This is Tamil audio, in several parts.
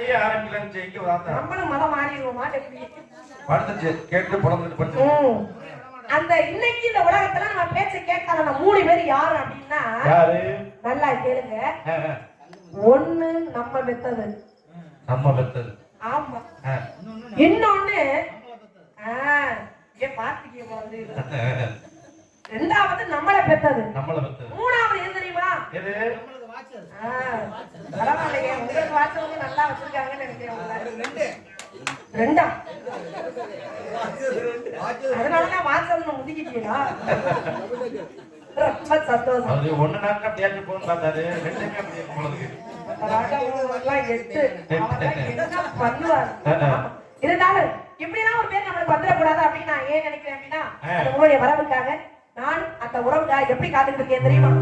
அங்கேயே ஆரம்பிக்கலாம்னு இங்க வாங்க. நம்மளும் மதம் மாறிடுவோமா எப்படி? படுத்துச்சு கேட்டு புலம்புட்டு படுத்து. அந்த இன்னைக்கு இந்த உலகத்துல நம்ம பேச்ச கேட்காத நம்ம 3 பேர் யாரு அப்படின்னா யாரு? நல்லா கேளுங்க. ஒண்ணு நம்ம பெத்தது. நம்ம பெத்தது. ஆமா. இன்னொன்னு ஏ பாத்துக்கே வந்து. ரெண்டாவது நம்மள பெத்தது. நம்மள பெத்தது. மூணாவது எது தெரியுமா? எது? பரவாயில்லையே உங்களுக்கு வாட்சவங்க நல்லா வச்சிருக்காங்கன்னு நினைக்கிறேன். ரெண்டா? அதனாலதான் வாட்சவங்க முதிக்கிட்டீங்களா? ரொம்ப சந்தோஷம். அது ஒண்ணு நாட்கள் பேச்சு போன்னு பார்த்தாரு. ரெண்டுமே அப்படி உங்களுக்கு. இருந்தாலும் இப்படிதான் ஒரு பேர் நம்மளுக்கு வந்துடக்கூடாது அப்படின்னு நான் ஏன் நினைக்கிறேன் அப்படின்னா உங்களுடைய வரவுக்காக நான் அந்த உறவுக்காக எப்படி காத்துக்கிட்டு இருக்கேன் தெரியுமா?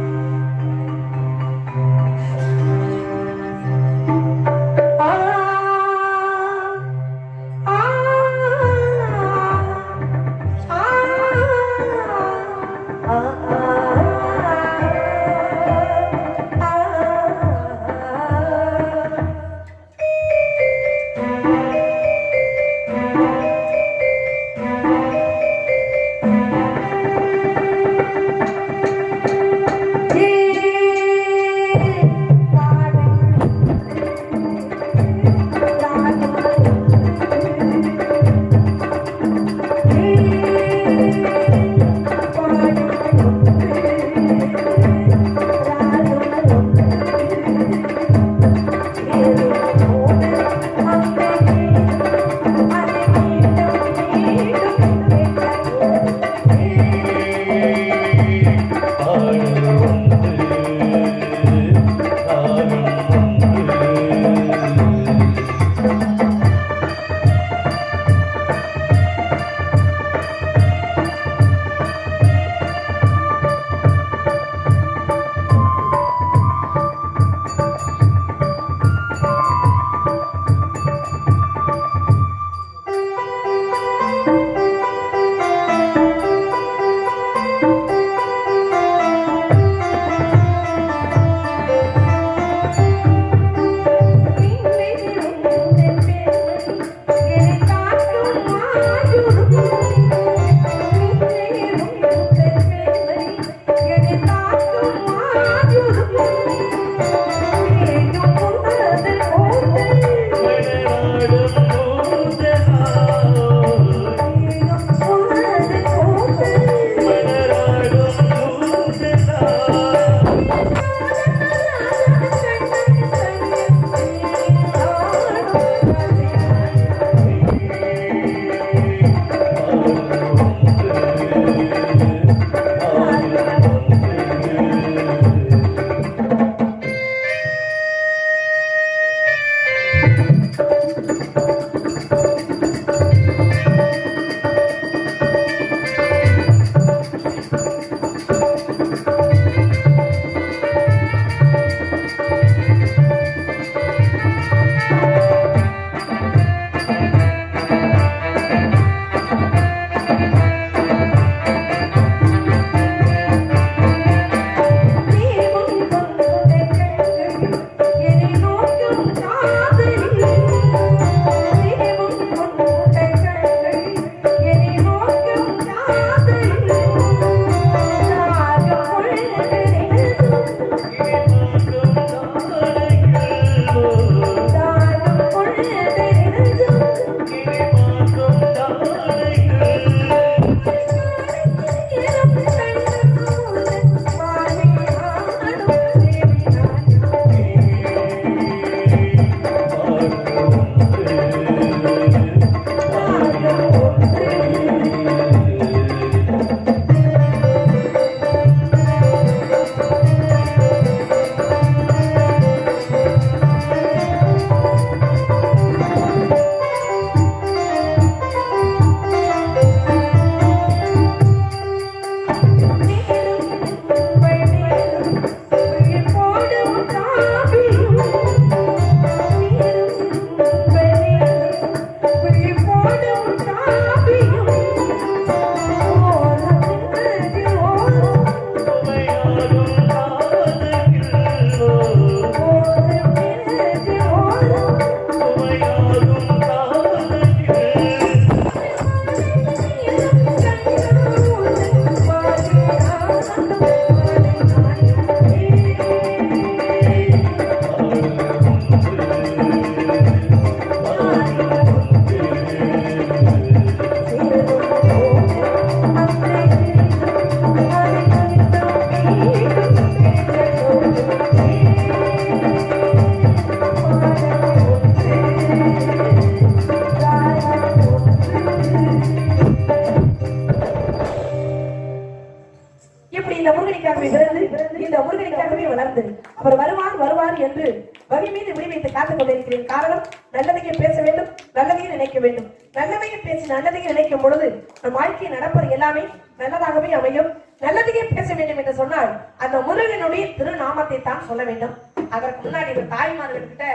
என்று வகை மீது விழி வைத்து காத்துக் கொண்டிருக்கிறேன். காரணம், நல்லதையே பேச வேண்டும், நல்லதையே நினைக்க வேண்டும். நல்லதையே பேசி நல்லதையே நினைக்கும் பொழுது நம் வாழ்க்கை நடப்பது எல்லாமே நல்லதாகவே அமையும். நல்லதையே பேச வேண்டும் என்று சொன்னால் அந்த முருகனுடைய திருநாமத்தை தான் சொல்ல வேண்டும். அதற்கு முன்னாடி ஒரு தாய்மார்கள்கிட்ட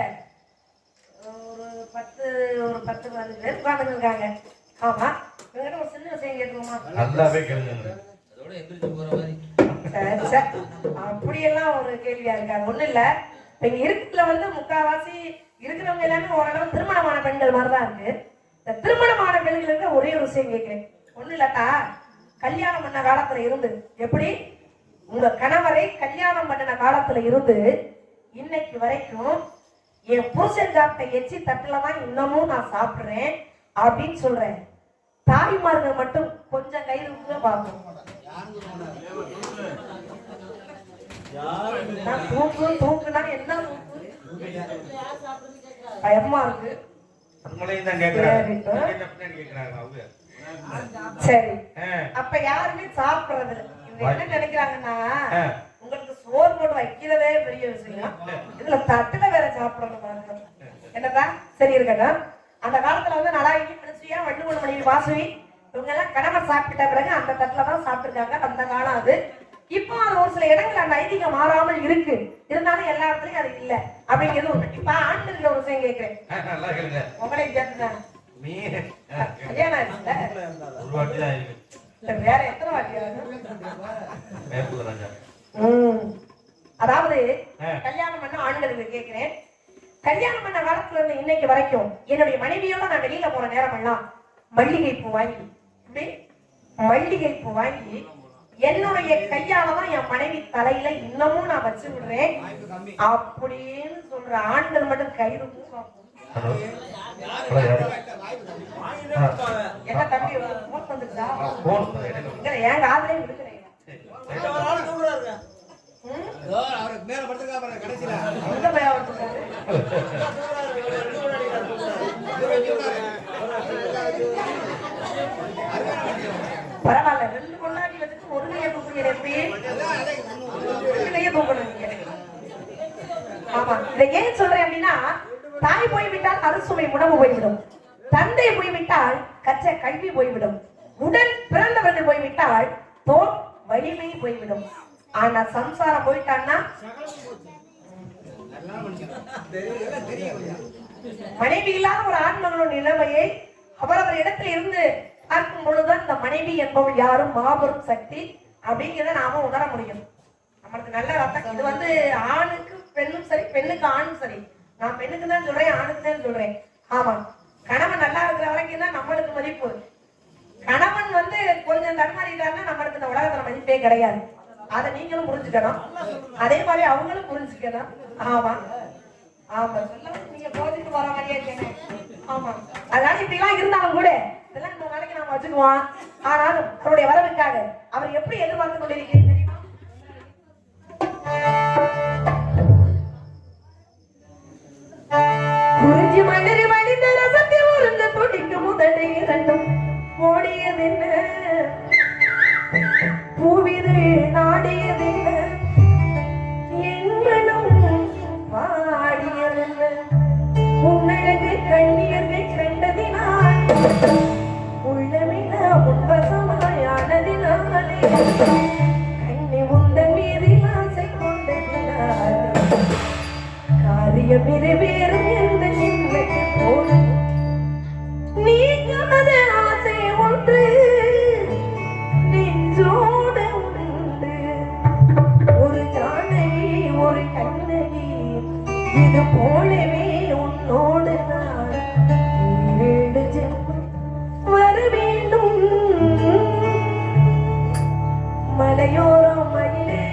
ஒரு 10 பேர் உட்கார்ந்து இருக்காங்க. ஆமா, இவங்க ஒரு சின்ன விஷயம் கேட்குமா? நல்லாவே கேளுங்க. அப்படியெல்லாம் ஒரு கேள்வியா இருக்காங்க. ஒண்ணு இல்ல, இங்க இருக்கிறதுல வந்து முக்காவாசி இருக்கிறவங்க எல்லாமே ஓரளவு திருமணமான பெண்கள் மாதிரிதான் இருக்கு. இந்த திருமணமான பெண்களுக்கு ஒரே ஒரு விஷயம் கேட்கிறேன். ஒண்ணு இல்லட்டா, கல்யாணம் பண்ண காலத்துல இருந்து எப்படி உங்க கணவரை கல்யாணம் பண்ணின காலத்துல இருந்து இன்னைக்கு வரைக்கும் என் புருஷன் சாப்பிட்ட எச்சி தட்டுலதான் இன்னமும் நான் சாப்பிடுறேன் அப்படின்னு சொல்றேன். தாய்மார்கள் மட்டும் கொஞ்சம் கையில பார்க்கணும். தூக்குனா என்ன பயமா இருக்கு. சரி, அப்ப யாருமே சாப்பிடுறது என்ன நினைக்கிறாங்கன்னா, உங்களுக்கு சோறு போட்டு வைக்கிறதே பெரிய விஷயம், இதுல தட்டுல வேற சாப்பிடணும். என்னதான் சரி இருக்கட்டும். அந்த காலத்துல வந்து நலாயி மனுஷியா வள்ளுவன் மணி வாசுவி இவங்க எல்லாம் கணவன் சாப்பிட்ட பிறகு அந்த தட்டுல தான் சாப்பிட்டுருக்காங்க. அந்த காலம் அது. இப்போ அது ஒரு சில இடங்கள் அந்த ஐதீகம் மாறாமல் இருக்கு. இருந்தாலும் எல்லா இடத்துலயும் அது இல்ல அப்படிங்கிறது ஒண்ணு. இப்ப ஆண்கள் ஒரு விஷயம் கேட்கிறேன், உங்களை கேட்டுதான் கல்யாணம் வேற எத்தனை வாட்டியாவது? அதாவது கல்யாணம் பண்ண ஆண்களுக்கு கேட்கிறேன், கல்யாணம் பண்ண காலத்துல இருந்து இன்னைக்கு வரைக்கும் என்னுடைய மனைவியோட நான் வெளியில போற நேரம் எல்லாம் மல்லிகை பூ வாங்கி மல்லிகை பூ வாங்கி என்னுடைய கையாலதான் என் மனைவி தலையில இன்னமும் நான் வச்சு விடுறேன் அப்படின்னு சொல்ற ஆண்கள் மட்டும் கயிறு என்ன தம்பி வந்துருச்சா? என் காதலே விடுக்கிறேன். பரவாயில்ல, 2 கொண்டாடி வச்சுட்டு ஒரு கையை தூக்குறீங்க. கையை தூக்கணும். ஆமா, இதை ஏன் சொல்றேன் அப்படின்னா, தாய் போய்விட்டால் அறுசுவை உணவு போய்விடும், தந்தை போய்விட்டால் கற்ற கல்வி போய்விடும், உடல் பிறந்தவர்கள் போய்விட்டால் தோல் வலிமை போய்விடும். ஆனா சம்சாரம் போயிட்டான்னா மனைவி இல்லாத ஒரு ஆண்மகளோட நிலைமையை அவரவர் இடத்துல இருந்து பார்க்கும் பொழுதுதான் இந்த மனைவி என்பவள் யாரும் மாபெரும் சக்தி அப்படிங்கிறத நாம உணர முடியும். நம்மளுக்கு நல்ல ரத்தம். இது வந்து ஆணுக்கு பெண்ணும் சரி, பெண்ணுக்கு ஆணும் சரி. நான் பெண்ணுக்கு தான் சொல்றேன், ஆணுக்கு தான் சொல்றேன். ஆமா, கணவன் நல்லா இருக்கிற வரைக்கும் தான் நம்மளுக்கு மதிப்பு. கணவன் வந்து கொஞ்சம் தடுமாறிட்டாருன்னா நம்மளுக்கு இந்த உலகத்துல மதிப்பே கிடையாது. அதை நீங்களும் புரிஞ்சுக்கணும், அதே மாதிரி அவங்களும் புரிஞ்சுக்கணும். ஆமா ஆமா, சொல்ல நீங்க போதிட்டு வர மாதிரியே இருக்கேன். ஆமா, அதனால இப்படி எல்லாம் இருந்தாலும் கூட இதெல்லாம் இந்த நாளைக்கு நாம வச்சுக்குவோம். ஆனாலும் அவருடைய வரவுக்காக அவர் எப்படி எதிர்பார்த்து கொண்டிருக்கிறேன் தெரியுமா? குறிஞ்சி மலரி மனித ரசத்தை உருந்த துடிக்கு முதலை இரண்டும் ஓடியதென்ன, பூவிது நாடியதென்ன, எங்களும் பாடியதென்ன, உன்னழகு கண்ணியர்கள் கண்டதினால் உள்ளமில்ல உன்பசமாயானதினாலே கண்ணி முந்தன் மீதில் ஆசை கொண்டதினால் காரியம் நிறைவேறும் என்ற எண்ணத்தை போல் நீங்காத ஆசை ஒன்று நெஞ்சோடு உண்டு. ஒரு ஜானகி ஒரு கண்ணகி இது போலவே உன்னோடு நான் 7 ஜென்மம் வர வேண்டும். மலையோரம் மயிலே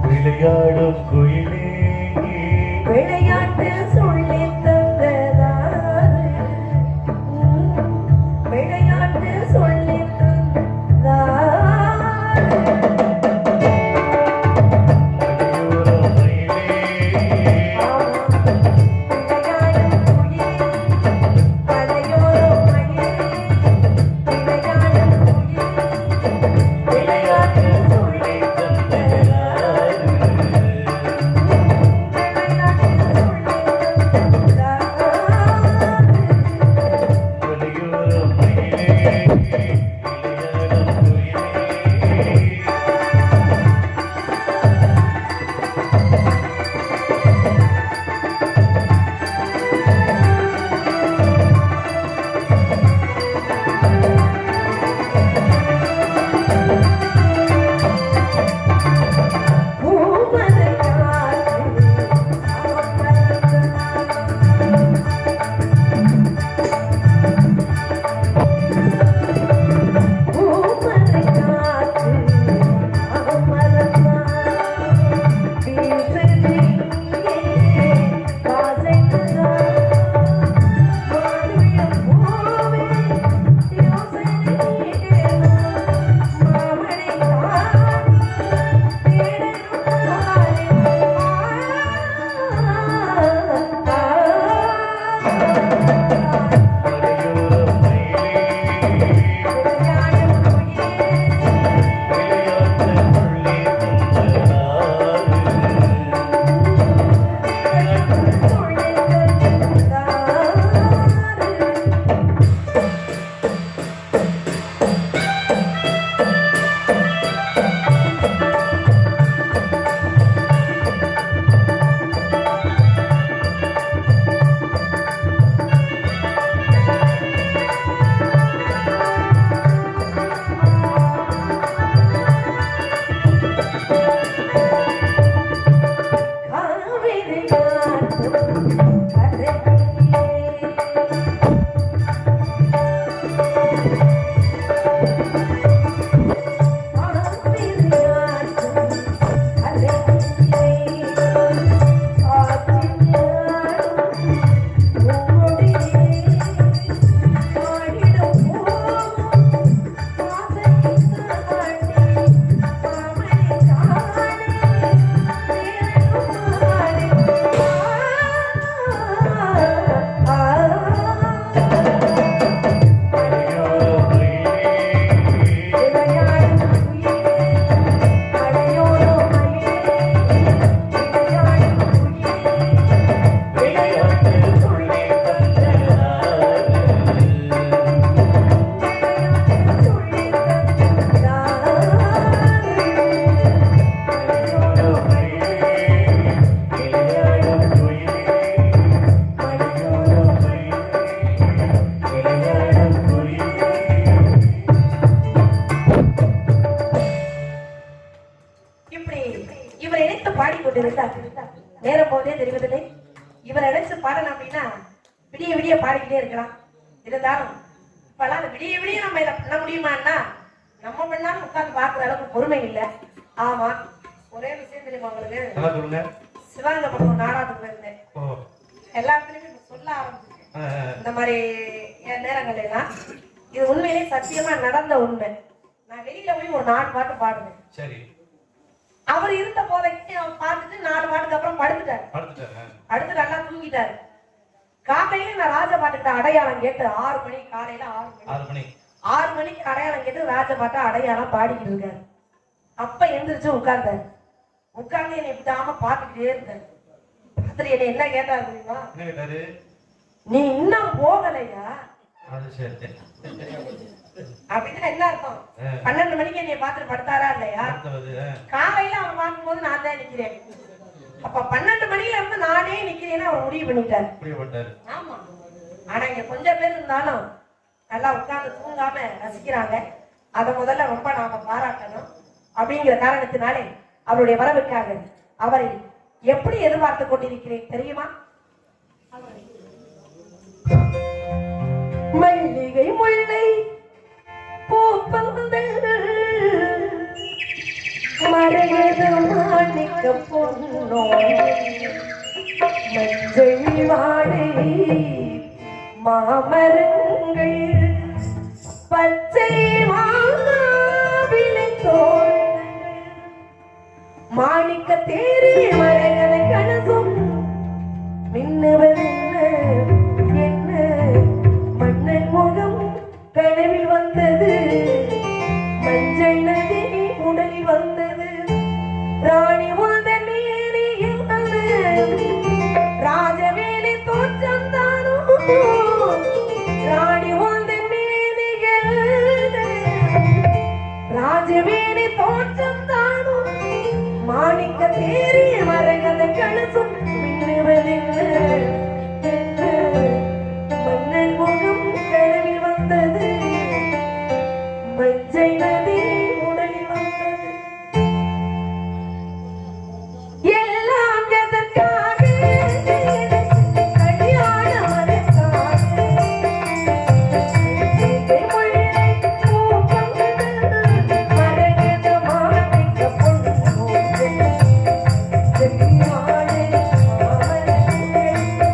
விளையாடும் குயிலே விளையாட்டு சொல்லி தந்ததாரு, விளையாட்டு சொல்லி தந்ததாரு. இப்படி இவர் இணைத்து பாடிக்கொண்டிருந்தார். நேரம் போதே தெரிவதில்லை. இவர் நினைச்சு பாடலாம் அப்படின்னா விடிய விடிய பாடிக்கிட்டே இருக்கலாம். இருந்தாலும் இப்பெல்லாம் விடிய விடிய நம்ம இதை பண்ண முடியுமான்னா நம்ம பண்ணாலும் உட்கார்ந்து பார்க்குற அளவுக்கு பொறுமை இல்லை. ஆமா, ஒரே விஷயம் தெரியுமா உங்களுக்கு? சிவகங்கை பக்கம் ஒரு நாடகத்துக்கு போயிருந்தேன். எல்லா இடத்துலயுமே சொல்ல ஆரம்பிச்சிருக்கேன் இந்த மாதிரி நேரங்கள்ல எல்லாம். இது உண்மையிலேயே சத்தியமா நடந்த உண்மை. நான் வெளியில போய் ஒரு 4 பாட்டு பாடுவேன். சரி. அவர் இருந்த போதைக்கு அவர் பார்த்துட்டு 4 பாட்டுக்கு அப்புறம் படுத்துட்டாரு. அடுத்து நல்லா தூங்கிட்டாரு. காலையில நான் ராஜபாட்டுக்கிட்ட அடையாளம் கேட்டு 6 மணி, காலையில 6 மணிக்கு அடையாளம் கேட்டு ராஜபாட்டை அடையாளம் பாடிக்கிட்டு இருக்காரு. அப்ப எந்திரிச்சு உட்கார்ந்தாரு. உட்கார்ந்து என்னை விடாம பாத்துக்கிட்டே இருந்தாரு. பார்த்துட்டு என்னை என்ன கேட்டாரு தெரியுமா? நீ இன்னும் போகலையா அப்படின்னா என்ன அர்த்தம்? 12 மணிக்கு என்னை பார்த்துட்டு படுத்தாரா இல்லையா? காலையில அவன் பார்க்கும்போது நான் தான் நிக்கிறேன். அப்ப 12 மணில இருந்து நானே நிக்கிறேன்னு அவர் முடிவு பண்ணிட்டாரு. ஆமா. ஆனா இங்க கொஞ்சம் பேர் இருந்தாலும் நல்லா உட்கார்ந்து தூங்காம ரசிக்கிறாங்க. அதை முதல்ல ரொம்ப நாம பாராட்டணும். அப்படிங்கிற காரணத்தினாலே அவருடைய வரவுக்காக அவரை எப்படி எதிர்பார்த்து கொண்டிருக்கிறேன் தெரியுமா? மல்லிகை முல்லை பூப்பந்தல் மரகத மாணிக்க பொன்னோ மஞ்சள் வாழை மாமரங்கள் பச்சை மாவிலை தோரணங்கள் மாணிக்க தேரி மரகத கணசும் மின்னுவது என்ன மன்னன் முகம் கனவில் வந்தது, மஞ்சள் நதி உடலில் வந்தது, ராணி உந்தன் மேனியில் ராஜவேலி தோற்றம் தானோ, ராணி உந்தன் மேனியில் ராஜவேலி தோற்றம் தானோ, மாணிக்க தேரி மரகத கணசும் மின்னுவதில்லை மன்னன் முகம் கனவில் வந்தது, மஞ்சை நதி உடலில் வந்தது. எல்லாம் எதற்காக? கல்யாணம் அதற்காக. முல்லை பூப்பந்தல் மரகத மாணிக்க பொன்னோ செவ்வாழை மாமரங்கள்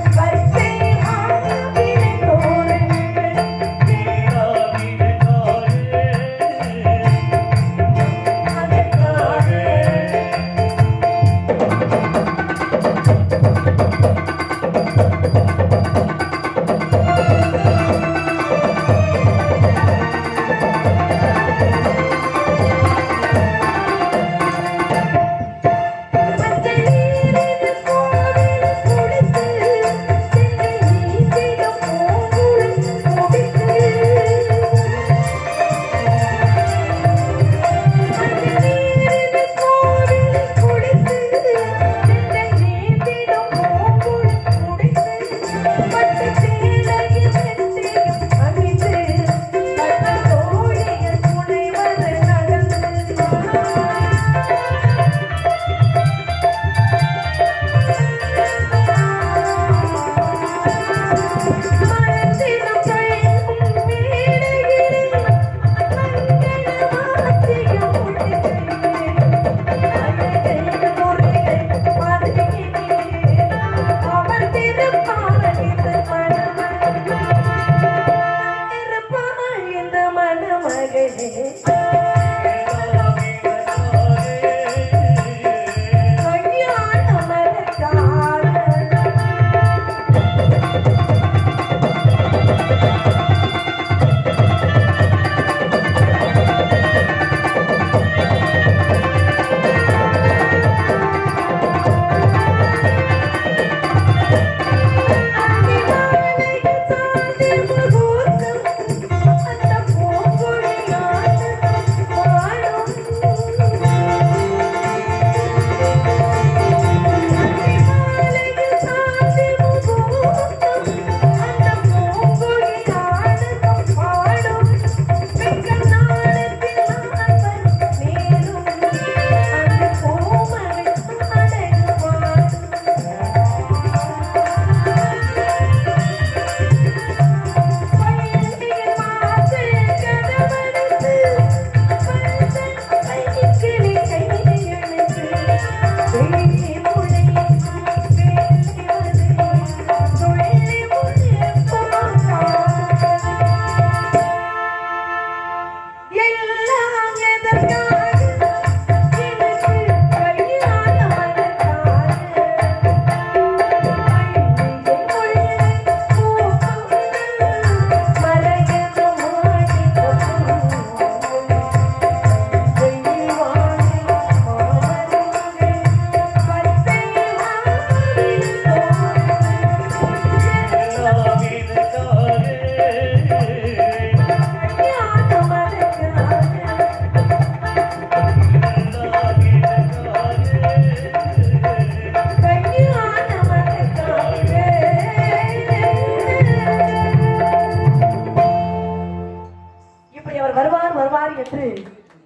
என்று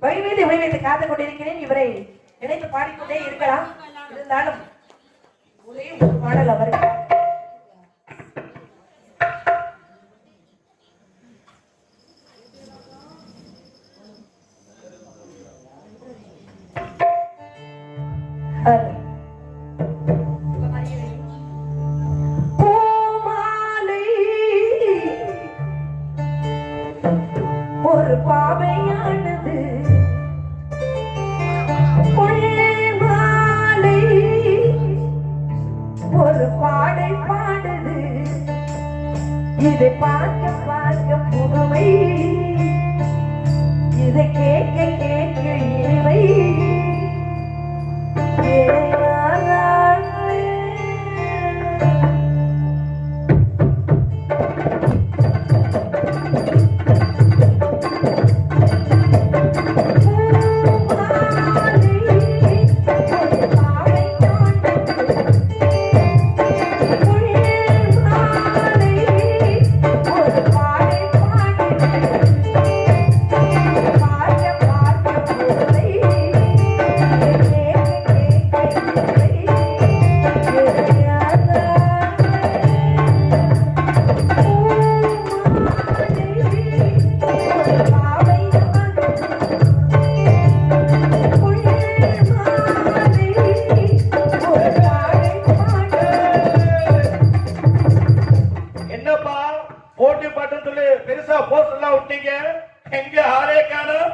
வழி மீது விழி வைத்து காத்துக் கொண்டிருக்கிறேன். இவரை நினைத்து பாடிக்கொண்டே இருக்கலாம். இருந்தாலும் ஒரே ஒரு பாடல் அவருக்கு ஒரு பாவையானது மாலை ஒரு பாடை பாடுது. இதை பார்க்க பார்க்க புதுமை, இதை கேட்க கேட்க இனிமை. போட்டி பட்டம் சொல்லி பெருசா போஸ்ட் எல்லாம் விட்டீங்க, எங்க ஆளே காணோம்.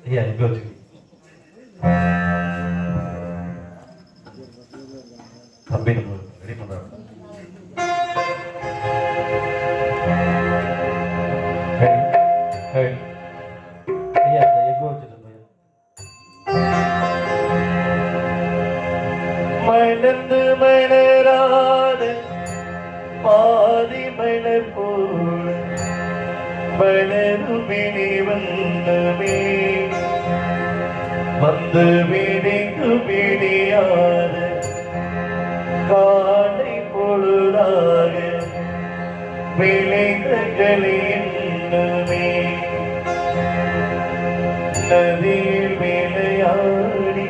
ஐயா இங்க வச்சு தம்பி நம்ம ரெடி பண்றாங்க. ஐயா இந்த எங்க வச்சுட்டு மலர்ந்து மலராத பாதி மலர் போல மலருமினி வந்தமே வந்து விடிந்து விடியாத காலை பொழுதாக விளைந்தகளே என்னமே நதியில் விளையாடி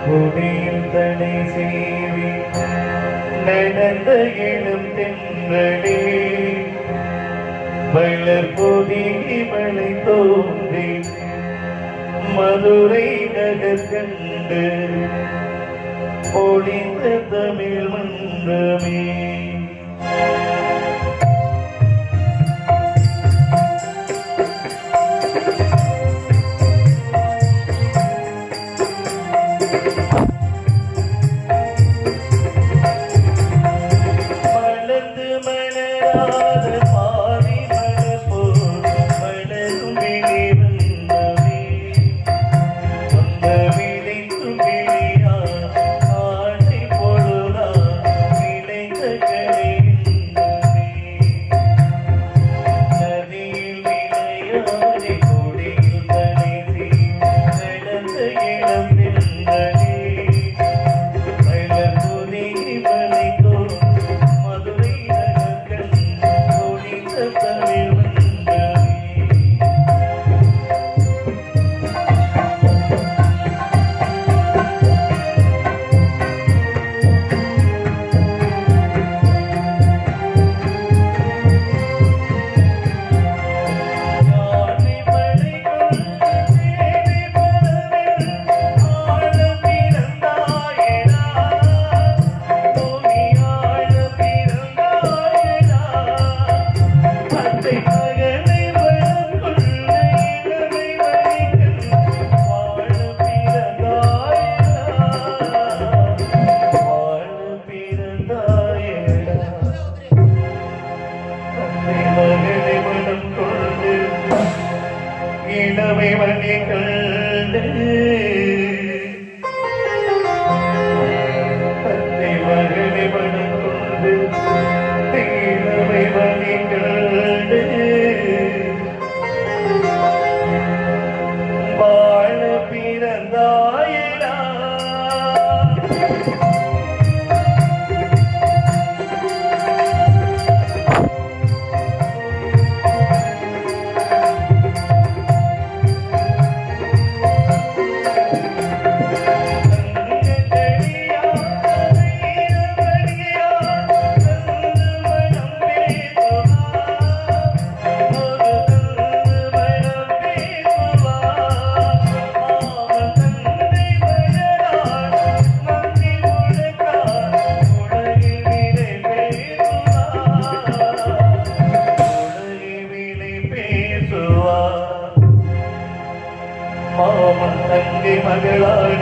குடியில் தலை சேவி நடந்த இளம் தென்றலே மலர் பொதிகை மலை தோன்றி மதுரை நகர் கண்டு ஒளிந்த தமிழ் மன்றமே மங்கை மகளான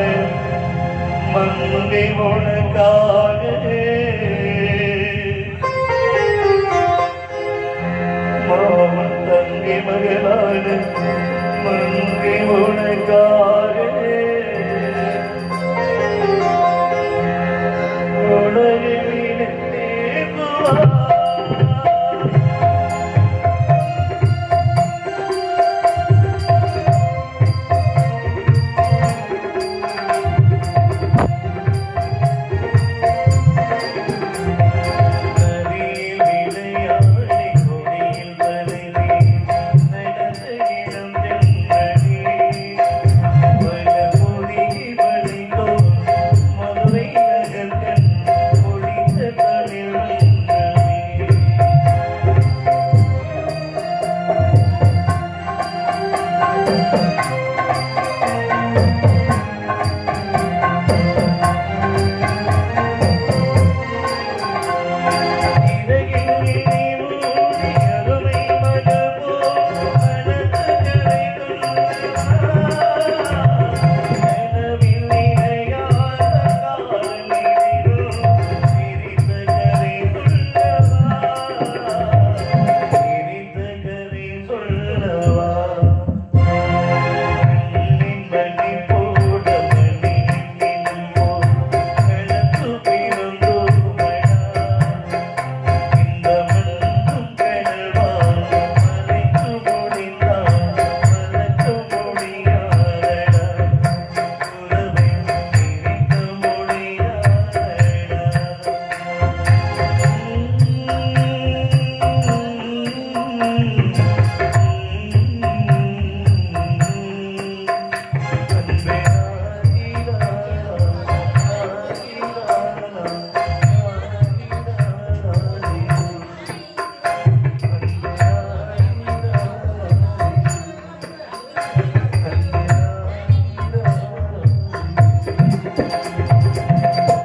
மங்கை உனக்காக